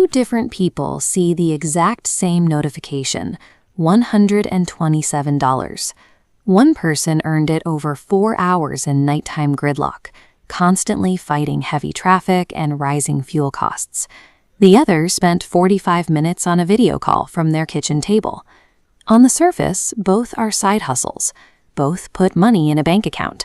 Two different people see the exact same notification, $127. One person earned it over 4 hours in nighttime gridlock, constantly fighting heavy traffic and rising fuel costs. The other spent 45 minutes on a video call from their kitchen table. On the surface, both are side hustles. Both put money in a bank account.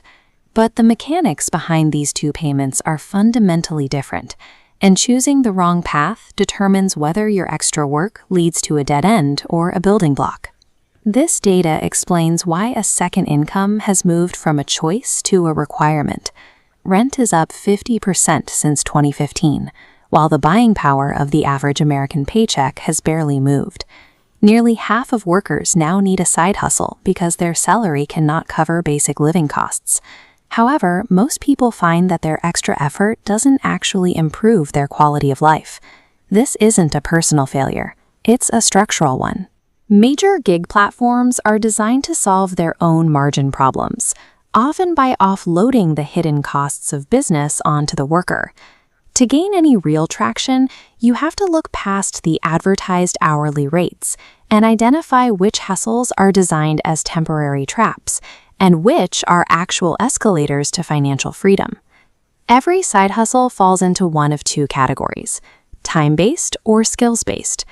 But the mechanics behind these two payments are fundamentally different, and choosing the wrong path determines whether your extra work leads to a dead end or a building block. This data explains why a second income has moved from a choice to a requirement. Rent is up 50% since 2015, while the buying power of the average American paycheck has barely moved. Nearly half of workers now need a side hustle because their salary cannot cover basic living costs. However, most people find that their extra effort doesn't actually improve their quality of life. This isn't a personal failure, it's a structural one. Major gig platforms are designed to solve their own margin problems, often by offloading the hidden costs of business onto the worker. To gain any real traction, you have to look past the advertised hourly rates and identify which hustles are designed as temporary traps and which are actual escalators to financial freedom. Every side hustle falls into one of two categories: time-based or skills-based.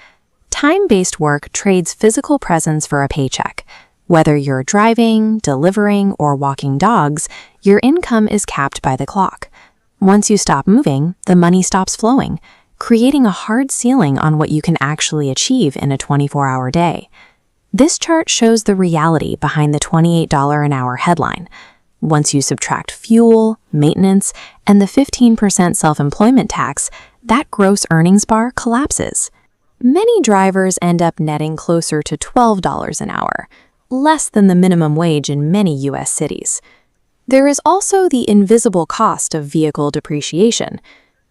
Time-based work trades physical presence for a paycheck. Whether you're driving, delivering, or walking dogs, your income is capped by the clock. Once you stop moving, the money stops flowing, creating a hard ceiling on what you can actually achieve in a 24-hour day. This chart shows the reality behind the $28 an hour headline. Once you subtract fuel, maintenance, and the 15% self-employment tax, that gross earnings bar collapses. Many drivers end up netting closer to $12 an hour, less than the minimum wage in many U.S. cities. There is also the invisible cost of vehicle depreciation.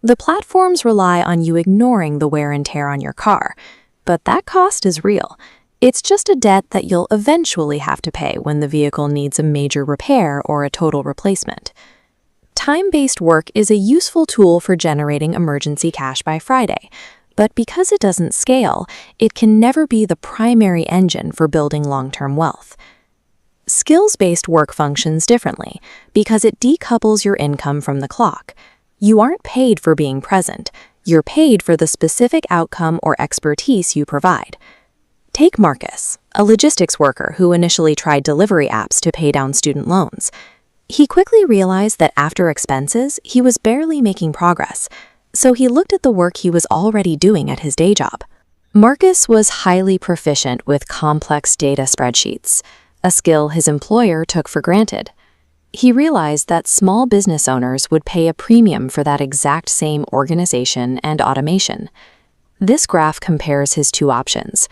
The platforms rely on you ignoring the wear and tear on your car, but that cost is real. It's just a debt that you'll eventually have to pay when the vehicle needs a major repair or a total replacement. Time-based work is a useful tool for generating emergency cash by Friday, but because it doesn't scale, it can never be the primary engine for building long-term wealth. Skills-based work functions differently because it decouples your income from the clock. You aren't paid for being present. You're paid for the specific outcome or expertise you provide. Take Marcus, a logistics worker who initially tried delivery apps to pay down student loans. He quickly realized that after expenses, he was barely making progress, so he looked at the work he was already doing at his day job. Marcus was highly proficient with complex data spreadsheets, a skill his employer took for granted. He realized that small business owners would pay a premium for that exact same organization and automation. This graph compares his two options.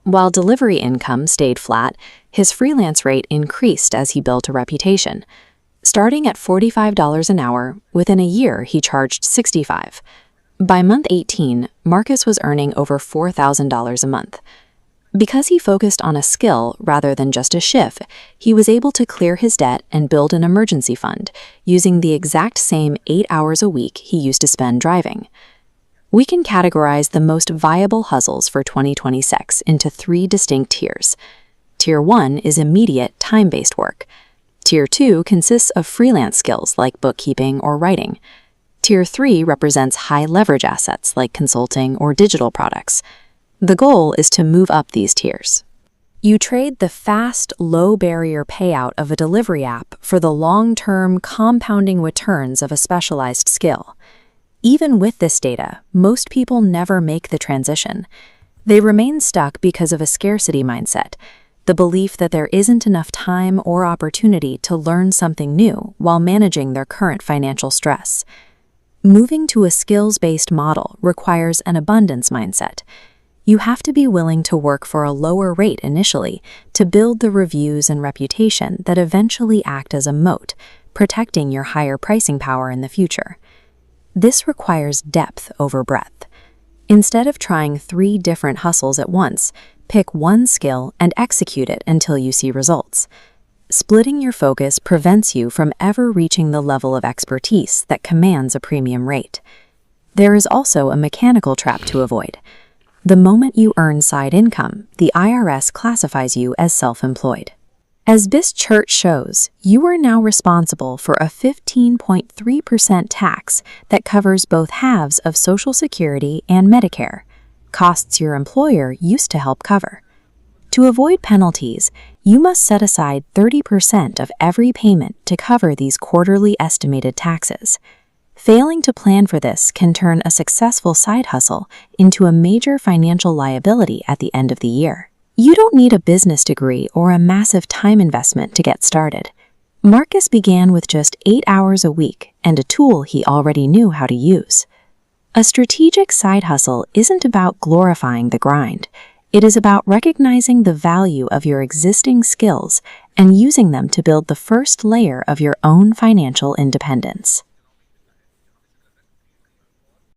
While delivery income stayed flat, his freelance rate increased as he built a reputation. Starting at $45 an hour, within a year he charged $65. By month 18, Marcus was earning over $4,000 a month. Because he focused on a skill rather than just a shift, he was able to clear his debt and build an emergency fund, using the exact same 8 hours a week he used to spend driving. We can categorize the most viable hustles for 2026 into 3 distinct tiers. Tier 1 is immediate, time-based work. Tier 2 consists of freelance skills like bookkeeping or writing. Tier 3 represents high-leverage assets like consulting or digital products. The goal is to move up these tiers. You trade the fast, low-barrier payout of a delivery app for the long-term, compounding returns of a specialized skill. Even with this data, most people never make the transition. They remain stuck because of a scarcity mindset, the belief that there isn't enough time or opportunity to learn something new while managing their current financial stress. Moving to a skills-based model requires an abundance mindset. You have to be willing to work for a lower rate initially to build the reviews and reputation that eventually act as a moat, protecting your higher pricing power in the future. This requires depth over breadth. Instead of trying 3 different hustles at once, pick one skill and execute it until you see results. Splitting your focus prevents you from ever reaching the level of expertise that commands a premium rate. There is also a mechanical trap to avoid. The moment you earn side income, the IRS classifies you as self-employed. As this chart shows, you are now responsible for a 15.3% tax that covers both halves of Social Security and Medicare, costs your employer used to help cover. To avoid penalties, you must set aside 30% of every payment to cover these quarterly estimated taxes. Failing to plan for this can turn a successful side hustle into a major financial liability at the end of the year. You don't need a business degree or a massive time investment to get started. Marcus began with just 8 hours a week and a tool he already knew how to use. A strategic side hustle isn't about glorifying the grind. It is about recognizing the value of your existing skills and using them to build the first layer of your own financial independence.